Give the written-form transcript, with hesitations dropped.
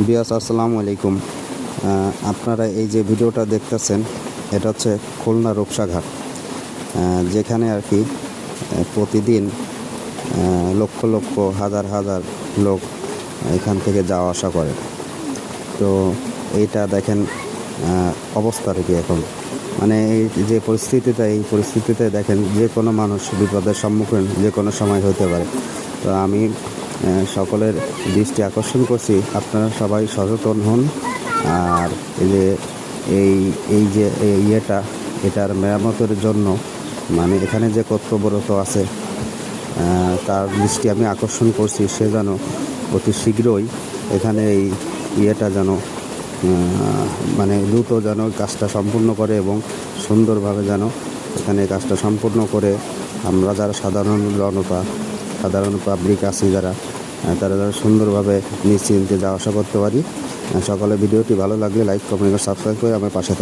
বিয়াস আসসালামু আলাইকুম। আপনারা এই যে ভিডিওটা দেখতেছেন এটা হচ্ছে খুলনা রূপসা ঘাট, যেখানে আর কি প্রতিদিন লক্ষ লক্ষ হাজার হাজার লোক এখান থেকে যাওয়া আসা করে। তো এইটা দেখেন অবস্থা আর কি এখন, মানে এই যে এই পরিস্থিতিতে দেখেন যে কোনো মানুষ বিপদের সম্মুখীন যে কোনো সময় হতে পারে। তো আমি সকলের দৃষ্টি আকর্ষণ করছি, আপনারা সবাই সচেতন হন। আর এই যে এটার মেরামতের জন্য মানে এখানে যে কর্তব্যরত আছে তার দৃষ্টি আমি আকর্ষণ করছি, সে যেন অতি শীঘ্রই এখানে এই যেন মানে দ্রুত যেন কাজটা সম্পূর্ণ করে এবং সুন্দরভাবে যেন এখানে কাজটা সম্পূর্ণ করে আমরা যারা সাধারণ পাবলিক আছি তারা সুন্দরভাবে নিশ্চিন্তে যাওয়া আসা করতে পারি। সকলে ভিডিওটি ভালো লাগলে লাইক, কমেন্ট, সাবস্ক্রাইব করে আমার পাশে